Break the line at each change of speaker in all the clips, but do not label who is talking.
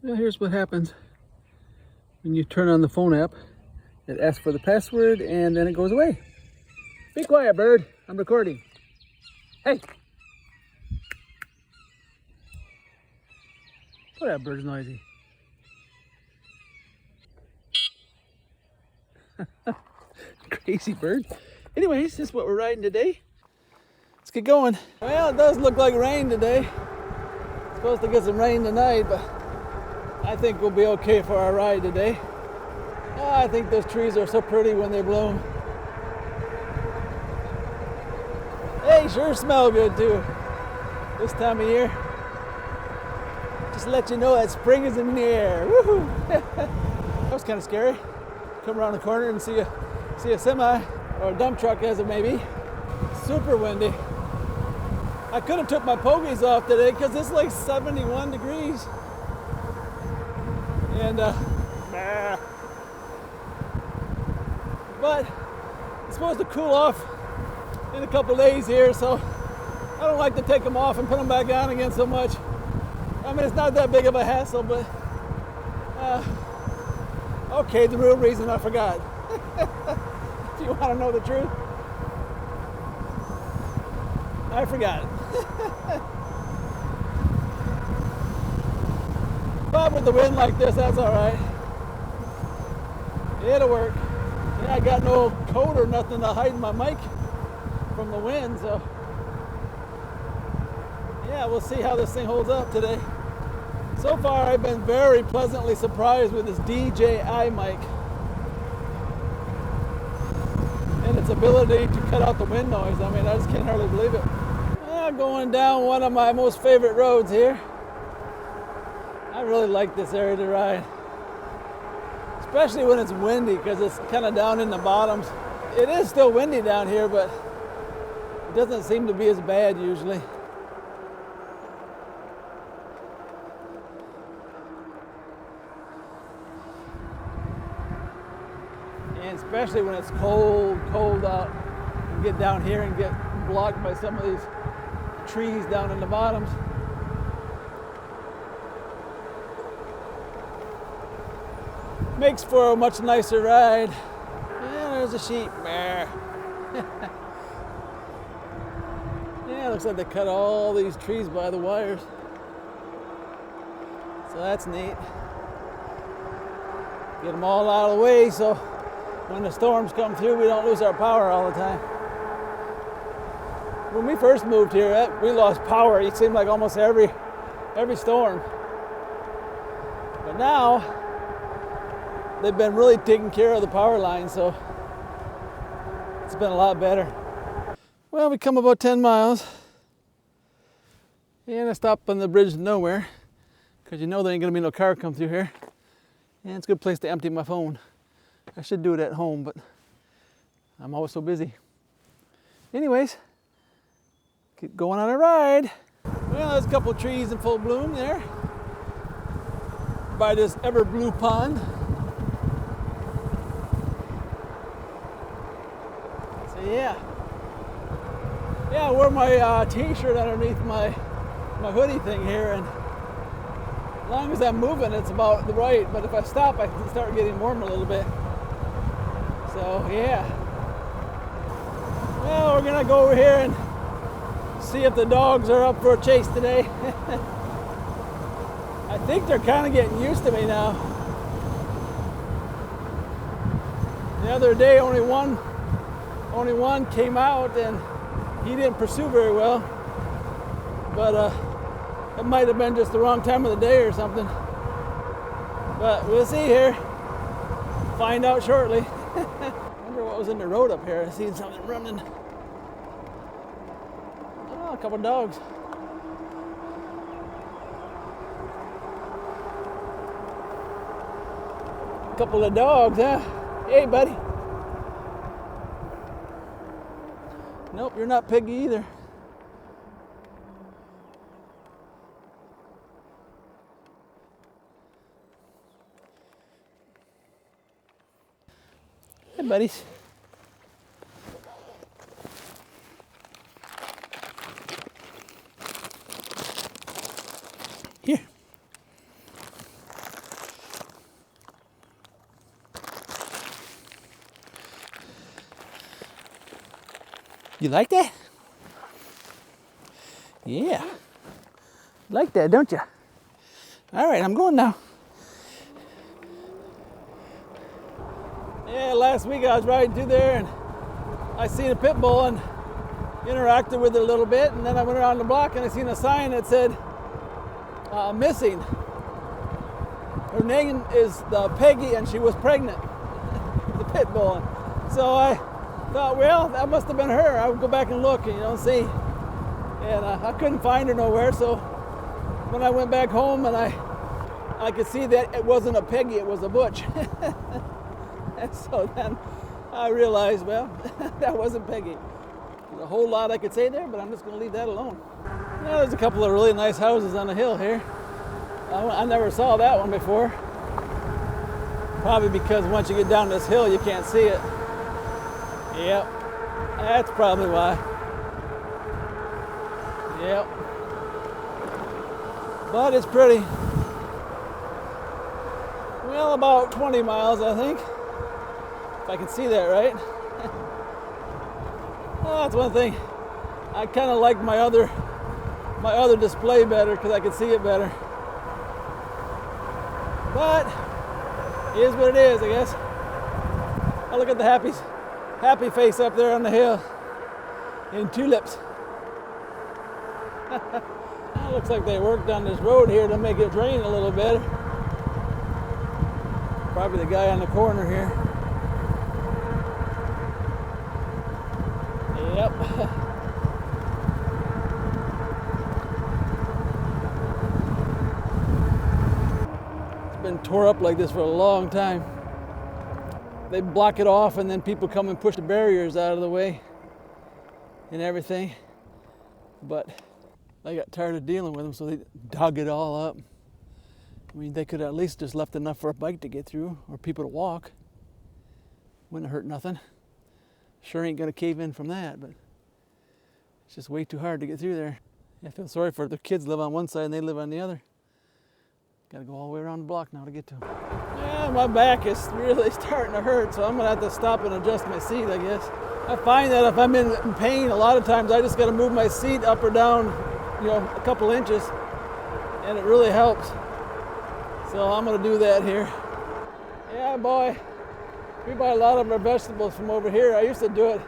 Well, here's what happens when you turn on the phone app. It asks for the password and then it goes away. Be quiet, bird. I'm recording. Hey! Oh, that bird's noisy. Crazy bird. Anyways, this is what we're riding today. Let's get going. Well, it does look like rain today. It's supposed to get some rain tonight, but I think we'll be okay for our ride today. I think those trees are so pretty when they bloom. They sure smell good too this time of year. Just to let you know that spring is in the air. Woohoo! That was kind of scary. Come around the corner and see a semi or a dump truck as it may be. Super windy. I could have took my pogies off today because it's like 71 degrees. And but it's supposed to cool off in a couple days here, so I don't like to take them off and put them back on again so much. I mean, it's not that big of a hassle, but okay, the real reason I forgot. If you want to know the truth, I forgot. But with the wind like this, that's all right. It'll work. Yeah, I got no coat or nothing to hide my mic from the wind, so yeah, we'll see how this thing holds up today. So far, I've been very pleasantly surprised with this DJI mic and its ability to cut out the wind noise. I mean, I just can't hardly believe it. Going down one of my most favorite roads here. I really like this area to ride, especially when it's windy because it's kind of down in the bottoms. It is still windy down here, but it doesn't seem to be as bad usually. And especially when it's cold out, you get down here and get blocked by some of these trees down in the bottoms. Makes for a much nicer ride. Yeah, there's a sheep. Yeah, it looks like they cut all these trees by the wires. So that's neat. Get them all out of the way so when the storms come through, we don't lose our power all the time. When we first moved here, we lost power. It seemed like almost every storm. But now, they've been really taking care of the power line, so it's been a lot better. Well, we come about 10 miles, and I stop on the bridge to nowhere, because you know there ain't gonna be no car come through here. And it's a good place to empty my phone. I should do it at home, but I'm always so busy. Anyways, keep going on a ride. Well, there's a couple of trees in full bloom there by this ever blue pond. So yeah, I wore my t-shirt underneath my hoodie thing here, and as long as I'm moving, it's about the right. But if I stop, I can start getting warm a little bit. So yeah. Well, we're gonna go over here and see if the dogs are up for a chase today. I think they're kind of getting used to me now. The other day, only one came out, and he didn't pursue very well. But it might have been just the wrong time of the day or something. But we'll see here. Find out shortly. Wonder what was in the road up here. I seen something running. Oh, a couple dogs. A couple of dogs, huh? Hey, buddy. Nope, you're not Piggy either. Hey, buddies. Here. You like that? Yeah. Like that, don't you? All right, I'm going now. Yeah, last week I was riding through there and I seen a pit bull and interacted with it a little bit, and then I went around the block and I seen a sign that said missing. Her name is Peggy and she was pregnant, the pit bull. So I thought, well, that must have been her. I would go back and look and see. And I couldn't find her nowhere, so when I went back home and I could see that it wasn't a Peggy, it was a Butch. And so then I realized, well, that wasn't Peggy. There's a whole lot I could say there, but I'm just going to leave that alone. Now, there's a couple of really nice houses on the hill here. I never saw that one before. Probably because once you get down this hill, you can't see it. Yep, that's probably why. Yep. But it's pretty. Well, about 20 miles, I think. If I can see that right. Well, that's one thing. I kind of like my other display better because I can see it better. But it is what it is, I guess. Oh, look at the happy face up there on the hill in Tulips. It looks like they worked on this road here to make it drain a little bit. Probably the guy on the corner here. Yep. It's been tore up like this for a long time. They block it off and then people come and push the barriers out of the way and everything. But I got tired of dealing with them, so they dug it all up. I mean, they could at least just left enough for a bike to get through or people to walk. Wouldn't hurt nothing. Sure ain't gonna cave in from that, but it's just way too hard to get through there. I feel sorry for the kids live on one side and they live on the other. Got to go all the way around the block now to get to them. Yeah, my back is really starting to hurt, so I'm gonna have to stop and adjust my seat, I guess. I find that if I'm in pain, a lot of times I just got to move my seat up or down, a couple inches, and it really helps. So I'm gonna do that here. Yeah, boy, we buy a lot of our vegetables from over here. I used to do it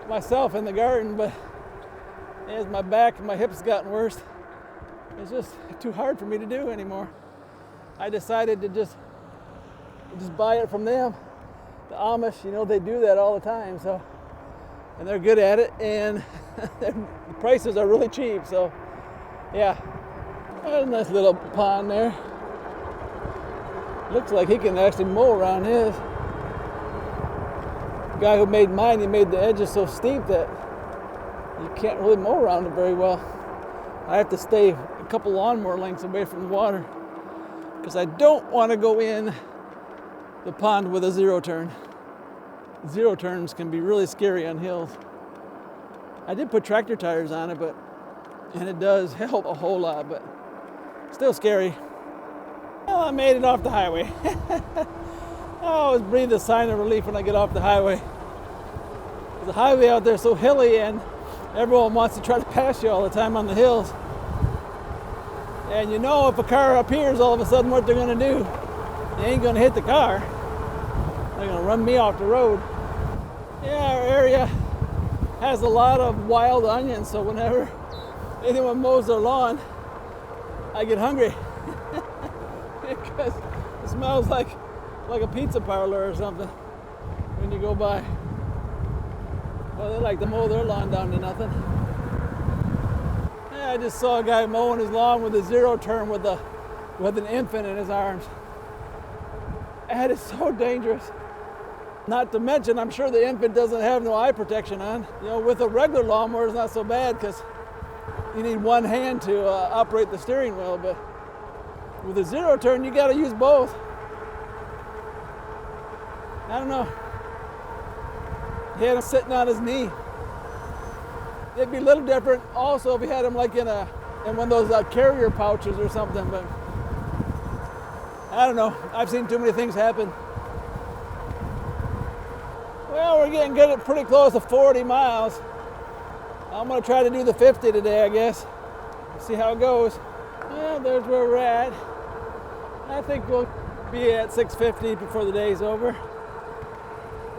myself in the garden, but as my back and my hips gotten worse, it's just too hard for me to do anymore. I decided to just buy it from them. The Amish, they do that all the time, and they're good at it, and the prices are really cheap, so yeah. There's a nice little pond there. Looks like he can actually mow around his. The guy who made mine, he made the edges so steep that you can't really mow around it very well. I have to stay a couple lawnmower lengths away from the water because I don't want to go in the pond with a zero turn. Zero turns can be really scary on hills. I did put tractor tires on it, and it does help a whole lot, but still scary. Well, I made it off the highway. I always breathe a sign of relief when I get off the highway. The highway out there is so hilly and everyone wants to try to pass you all the time on the hills. And if a car appears all of a sudden what they're gonna do, they ain't gonna hit the car. They're gonna run me off the road. Yeah, our area has a lot of wild onions, so whenever anyone mows their lawn, I get hungry. Because it smells like a pizza parlor or something when you go by. Well, they like to mow their lawn down to nothing. Yeah, I just saw a guy mowing his lawn with a zero turn with an infant in his arms. That is so dangerous. Not to mention, I'm sure the infant doesn't have no eye protection on. With a regular lawnmower, it's not so bad because you need one hand to operate the steering wheel, but with a zero turn, you got to use both. I don't know. He had him sitting on his knee. It'd be a little different also if he had him like in one of those carrier pouches or something, but I don't know. I've seen too many things happen. Well, we're getting good at pretty close to 40 miles. I'm gonna try to do the 50 today, I guess. See how it goes. Yeah, there's where we're at. I think we'll be at 650 before the day's over.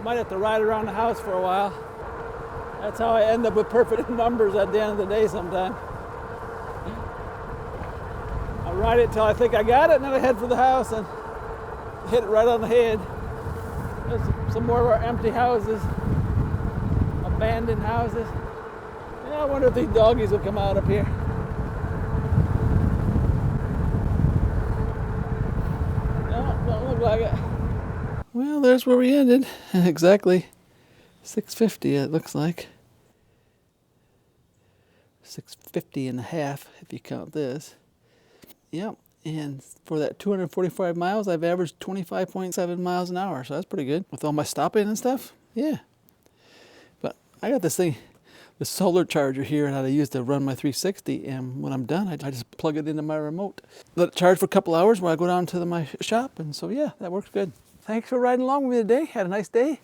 Might have to ride around the house for a while. That's how I end up with perfect numbers at the end of the day sometime. I ride it till I think I got it, and then I head for the house and hit it right on the head. There's some more of our empty houses, abandoned houses. Yeah, I wonder if these doggies will come out up here. No, don't look like it. Well, there's where we ended. Exactly 650 it looks like. 650 and a half if you count this. Yep, and for that 245 miles, I've averaged 25.7 miles an hour, so that's pretty good. With all my stopping and stuff, yeah. But I got this thing, the solar charger here that I use to run my 360, and when I'm done, I just plug it into my remote. Let it charge for a couple hours while I go down to my shop, and so yeah, that works good. Thanks for riding along with me today. Had a nice day.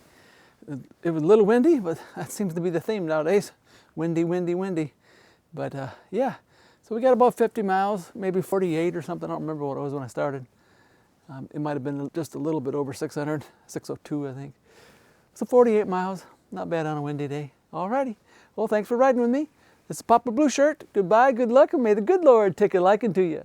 It was a little windy, but that seems to be the theme nowadays. Windy, windy, windy. But yeah, so we got about 50 miles, maybe 48 or something. I don't remember what it was when I started. It might have been just a little bit over 600, 602 I think. So 48 miles, not bad on a windy day. Alrighty, well thanks for riding with me. This is Papa Blue Shirt. Goodbye, good luck, and may the good Lord take a liking to you.